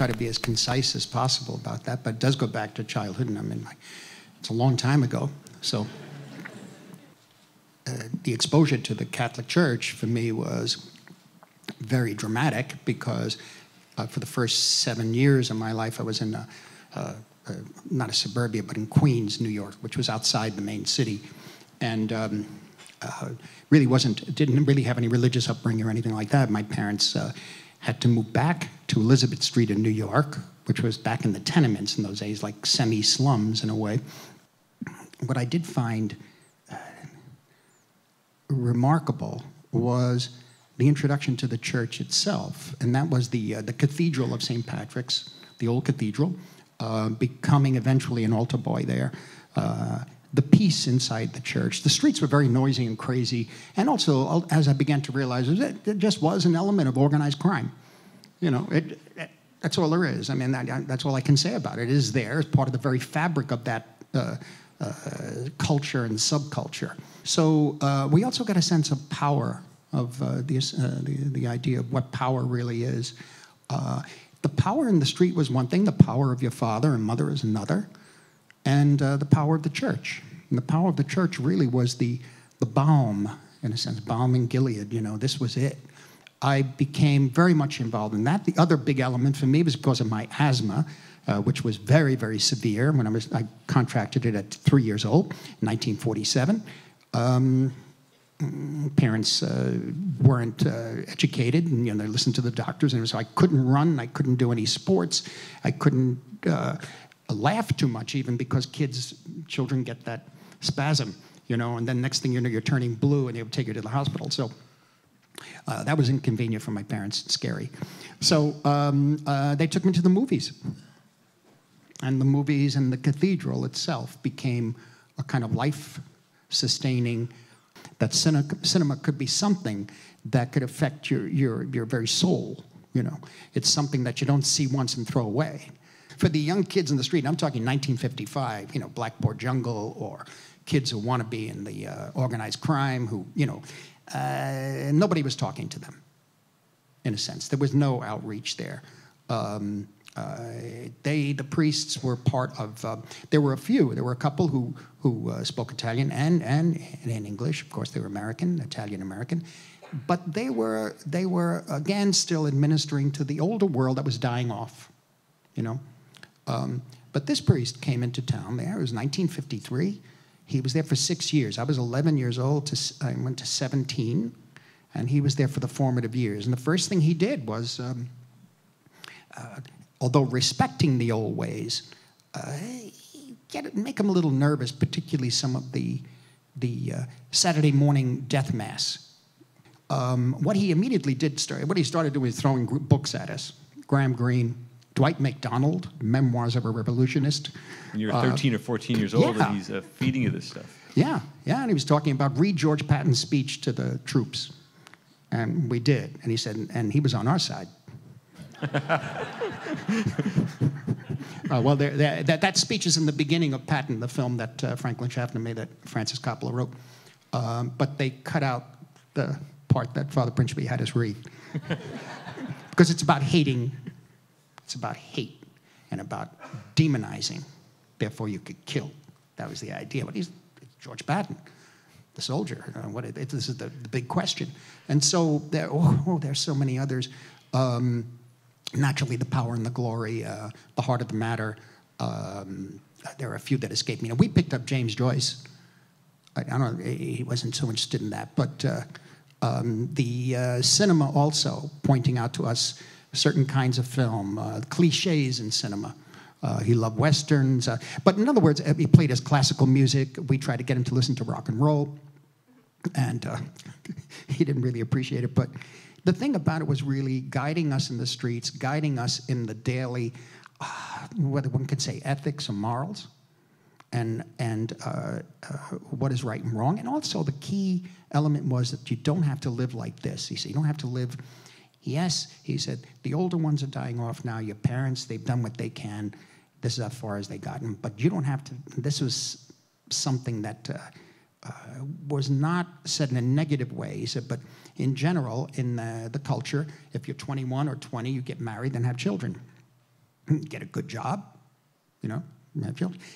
try to be as concise as possible about that, but it does go back to childhood, and it's a long time ago. So the exposure to the Catholic Church for me was very dramatic because for the first 7 years of my life, I was in not a suburbia, but in Queens, New York, which was outside the main city, and didn't really have any religious upbringing or anything like that. My parents had to move back to Elizabeth Street in New York, which was back in the tenements in those days, like semi-slums in a way. What I did find remarkable was the introduction to the church itself, and that was the Cathedral of St. Patrick's, the old cathedral, becoming eventually an altar boy there. The peace inside the church. The streets were very noisy and crazy, and also, as I began to realize, it just was an element of organized crime. You know, that's all there is. I mean, that's all I can say about it. It is there. It's part of the very fabric of that culture and subculture. So we also got a sense of power, of the idea of what power really is. The power in the street was one thing. The power of your father and mother is another. And the power of the church. And the power of the church really was the balm, in a sense, balm in Gilead. You know, this was it. I became very much involved in that. The other big element for me was because of my asthma, which was very, very severe. When I contracted it at 3 years old, in 1947. Parents weren't educated, and they listened to the doctors, and so I couldn't run, I couldn't do any sports, I couldn't laugh too much, even because children get that spasm, and then next thing you know, you're turning blue, and they would take you to the hospital. So that was inconvenient for my parents, scary. So they took me to the movies, and the movies and the cathedral itself became a kind of life-sustaining. That cinema could be something that could affect your very soul. It's something that you don't see once and throw away. For the young kids in the street, and I'm talking 1955, Blackboard Jungle, or kids who want to be in the organized crime, who, nobody was talking to them, in a sense. There was no outreach there. The priests were part of, there were a couple who spoke Italian and in English. Of course, they were American, Italian-American. But they were again, still administering to the older world that was dying off, But this priest came into town there. It was 1953. He was there for 6 years. I was 11 years old. I went to 17, and he was there for the formative years. And the first thing he did was, although respecting the old ways, make him a little nervous, particularly some of the Saturday morning death mass. What he immediately what he started doing was throwing books at us. Graham Greene, Dwight MacDonald, Memoirs of a Revolutionist. And you're 13 or 14 years old, and he's feeding you this stuff. Yeah, and he was talking about read George Patton's speech to the troops. And we did. And he said, and he was on our side. Well, that speech is in the beginning of Patton, the film that Franklin Schaffner made, that Francis Coppola wrote. But they cut out the part that Father Principe had us read. Because it's about hating. It's about hate and about demonizing. Therefore, you could kill. That was the idea. But it's George Patton, the soldier. This is the big question. And so there's so many others. Naturally, the power and the glory, the heart of the matter. There are a few that escape me. We picked up James Joyce. I don't know, he wasn't so interested in that. But the cinema also pointing out to us certain kinds of film, cliches in cinema. He loved Westerns. But in other words, he played us classical music. We tried to get him to listen to rock and roll. And he didn't really appreciate it. But the thing about it was really guiding us in the streets, guiding us in the daily, whether one could say ethics or morals, and what is right and wrong. And also the key element was that you don't have to live like this. He said, you don't have to live, yes, he said, the older ones are dying off now. Your parents, they've done what they can. This is as far as they gotten. But you don't have to, this was something that was not said in a negative way. He said, but in general, in the culture, if you're 21 or 20, you get married and have children. get a good job, you know.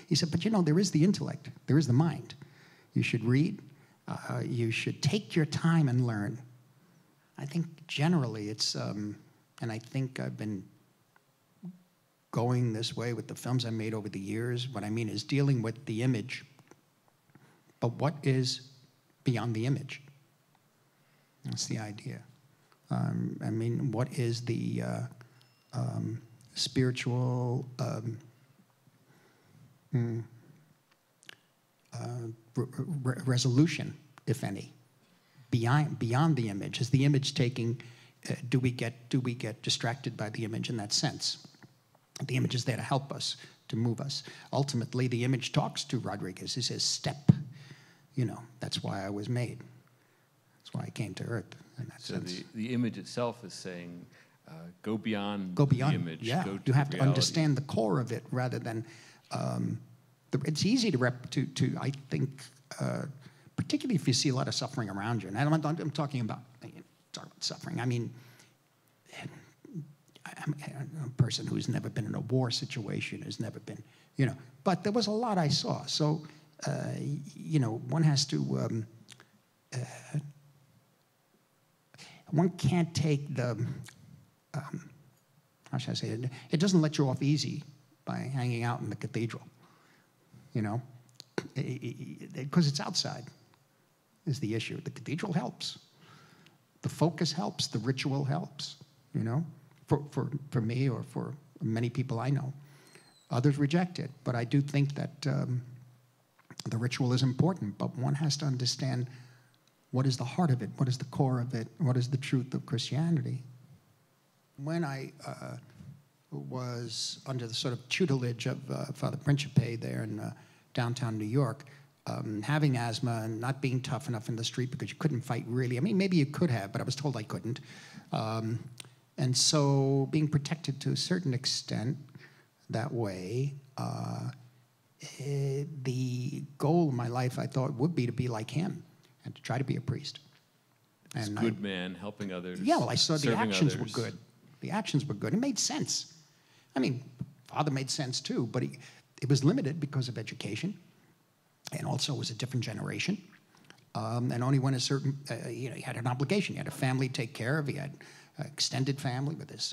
He said, but you know, there is the intellect, there is the mind. You should read, you should take your time and learn. I think generally it's, and I think I've been going this way with the films I made over the years. What I mean is dealing with the image, but what is beyond the image? That's the idea. I mean, what is the spiritual resolution, if any, beyond the image? Is the image taking? Do we get distracted by the image in that sense? The image is there to help us, to move us. Ultimately, the image talks to Rodriguez. He says, "Step." You know, that's why I was made. That's why I came to Earth. In that sense. The image itself is saying, go beyond. Go beyond. The image. Yeah, Go to you have to reality. understand the core of it rather than. It's easy to I think, particularly if you see a lot of suffering around you. And I'm talking about suffering. I mean, I'm a person who's never been in a war situation, has never been, you know. But there was a lot I saw. So, you know, one has to. One can't take the. How should I say it? It doesn't let you off easy by hanging out in the cathedral. You know, because it's outside is the issue. The cathedral helps. The focus helps. The ritual helps. You know, for me or for many people I know. Others reject it, but I do think that the ritual is important. But one has to understand what is the heart of it, what is the core of it, what is the truth of Christianity. When I was under the sort of tutelage of Father Principe there in downtown New York, having asthma and not being tough enough in the street because you couldn't fight really. I mean, maybe you could have, but I was told I couldn't. And so being protected to a certain extent that way, the goal of my life, I thought, would be to be like him and to try to be a priest. This good man, helping others. Yeah, well, I saw the actions others. were good. The actions were good. It made sense. I mean, Father made sense too, but it was limited because of education, and also it was a different generation. And only when a certain, you know, he had an obligation. He had a family to take care of. He had an extended family with his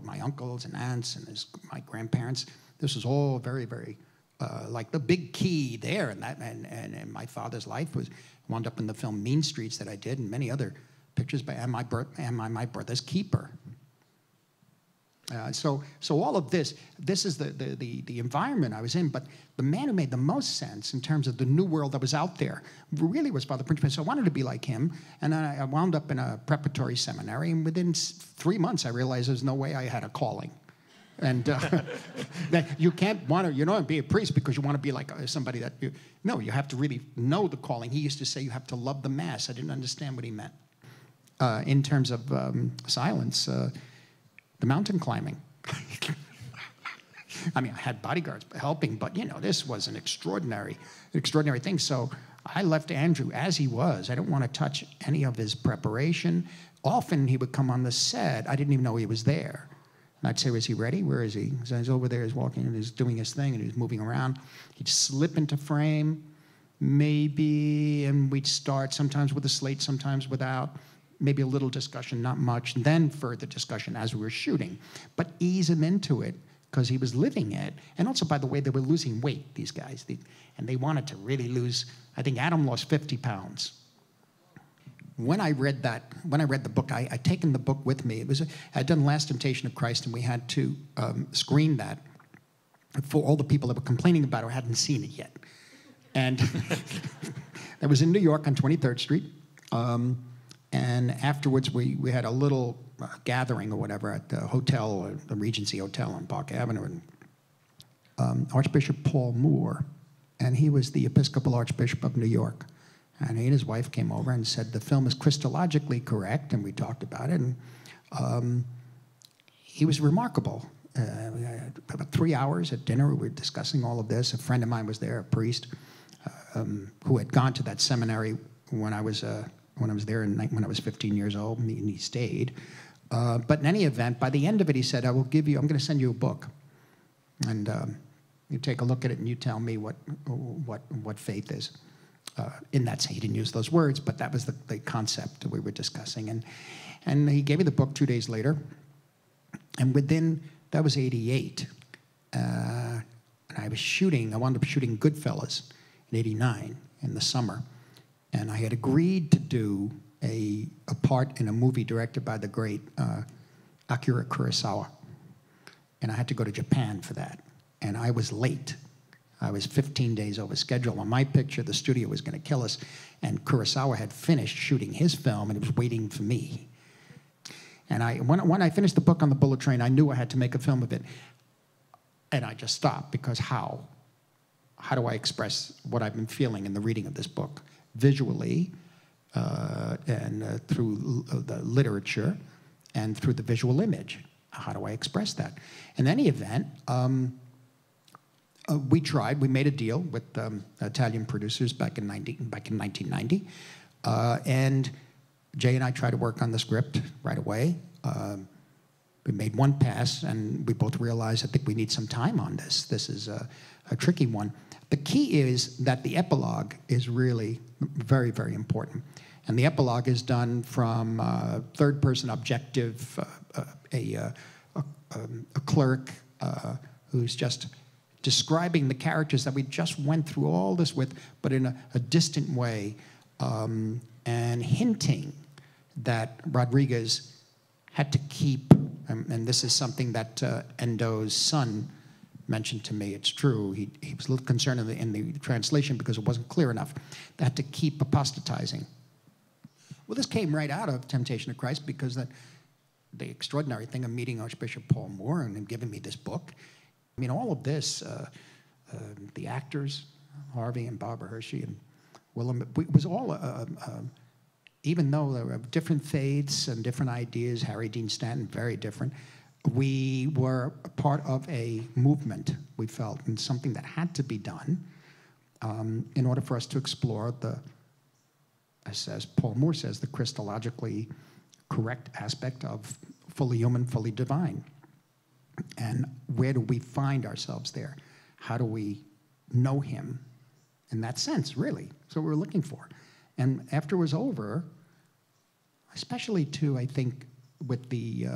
my uncles and aunts and my grandparents. This was all very, very, like the big key there. And my father's life wound up in the film Mean Streets that I did, and many other pictures by my brother's keeper. So all of this is the environment I was in, but the man who made the most sense in terms of the new world that was out there really was Father Principe. So I wanted to be like him, and then I wound up in a preparatory seminary, and within 3 months I realized there's no way I had a calling. And that you can't want to, be a priest because you want to be like somebody that no, you have to really know the calling. He used to say you have to love the Mass. I didn't understand what he meant. In terms of silence, the mountain climbing. I mean, I had bodyguards helping, but this was an extraordinary thing. So I left Andrew as he was. I don't want to touch any of his preparation. Often he would come on the set. I didn't even know he was there. And I'd say, "Is he ready? Where is he?" So he's over there, he's walking, and he's doing his thing, and he's moving around. He'd slip into frame, maybe, and we'd start sometimes with a slate, sometimes without. Maybe a little discussion, not much, and then further discussion as we were shooting. But ease him into it, because he was living it. And also, by the way, they were losing weight, these guys. And they wanted to really lose. I think Adam lost 50 pounds. When I read the book, I'd taken the book with me. I'd done Last Temptation of Christ, and we had to screen that for all the people that were complaining about it or hadn't seen it yet. And that was in New York on 23rd Street. And afterwards, we had a little gathering or whatever at the hotel, the Regency Hotel on Park Avenue. And Archbishop Paul Moore, and he was the Episcopal Archbishop of New York. And he and his wife came over and said, the film is Christologically correct, and we talked about it. And he was remarkable. We had about 3 hours at dinner. We were discussing all of this. A friend of mine was there, a priest, who had gone to that seminary when I was there when I was 15 years old, and he stayed. But in any event, by the end of it, he said, I'm going to send you a book. And you take a look at it and you tell me what faith is. In that, he didn't use those words, but that was the concept that we were discussing. And he gave me the book 2 days later. And that was 88. And I wound up shooting Goodfellas in 89 in the summer. And I had agreed to do a part in a movie directed by the great Akira Kurosawa. And I had to go to Japan for that. And I was late. I was 15 days over schedule. On my picture, the studio was going to kill us. And Kurosawa had finished shooting his film, and he was waiting for me. And when I finished the book on the bullet train, I knew I had to make a film of it. And I just stopped, because how? How do I express what I've been feeling in the reading of this book? Visually, and through the literature, and through the visual image. How do I express that? In any event, we tried. We made a deal with Italian producers back in 1990. And Jay and I tried to work on the script right away. We made one pass, and we both realized, I think we need some time on this. This is a tricky one. The key is that the epilogue is really very, very important. And the epilogue is done from third-person objective, a clerk who's just describing the characters that we just went through all this with, but in a distant way, and hinting that Rodriguez had to keep, and this is something that Endo's son mentioned to me. It's true. He was a little concerned in the translation because it wasn't clear enough. They had to keep apostatizing. Well, this came right out of Temptation of Christ, because the extraordinary thing of meeting Archbishop Paul Moore and giving me this book. I mean, all of this, the actors, Harvey and Barbara Hershey and Willem, it was all, even though there were different faiths and different ideas, Harry Dean Stanton, very different, we were a part of a movement, we felt, and something that had to be done in order for us to explore as Paul Moore says, the Christologically correct aspect of fully human, fully divine. And where do we find ourselves there? How do we know him in that sense, really? That's what we're looking for. And after it was over, especially too, I think, with the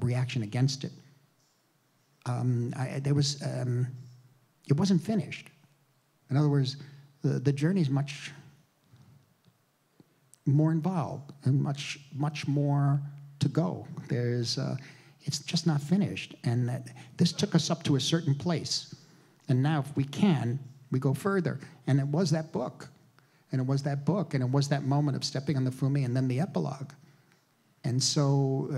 reaction against it, it wasn't finished. In other words, the journey is much more involved and much more to go. It's just not finished. And this took us up to a certain place. And now, if we can, we go further. And it was that book. And it was that book. And it was that moment of stepping on the Fumi and then the epilogue. And so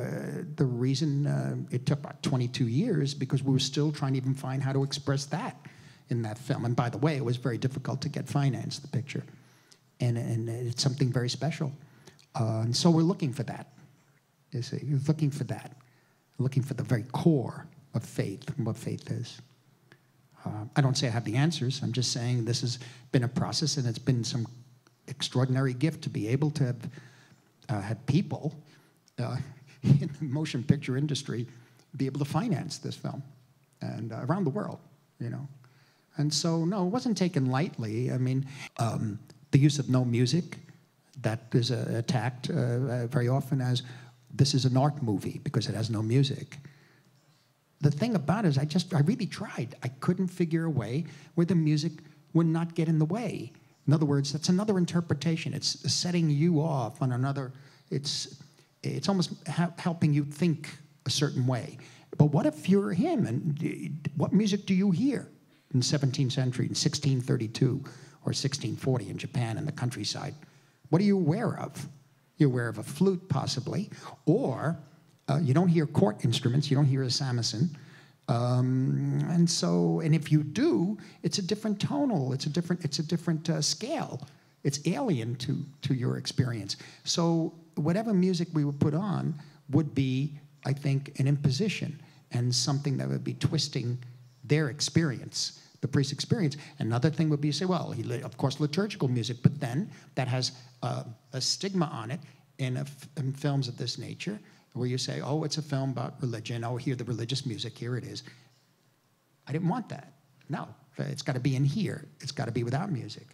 the reason it took about 22 years, because we were still trying to even find how to express that in that film. And by the way, it was very difficult to get financed, the picture. And it's something very special. And so we're looking for that. You see, we're looking for that. Looking for the very core of faith and what faith is. I don't say I have the answers. I'm just saying this has been a process, and it's been some extraordinary gift to be able to have had people in the motion picture industry be able to finance this film, and around the world, you know. And so, no, it wasn't taken lightly. I mean, the use of no music, that is attacked very often as, this is an art movie because it has no music. The thing about it is I really tried. I couldn't figure a way where the music would not get in the way. In other words, that's another interpretation. It's setting you off on another, it's almost helping you think a certain way. But what if you're him, and what music do you hear in the 17th century, in 1632 or 1640 in Japan in the countryside? What are you aware of? You're aware of a flute, possibly, or you don't hear court instruments, you don't hear a samisen. And if you do, it's a different tonal, it's a different scale. It's alien to your experience. So whatever music we would put on would be, I think, an imposition and something that would be twisting their experience, the priest's experience. Another thing would be to say, well, of course, liturgical music, but then that has a stigma on it in films of this nature, where you say, oh, it's a film about religion. Oh, hear the religious music. Here it is. I didn't want that. No, it's got to be in here. It's got to be without music.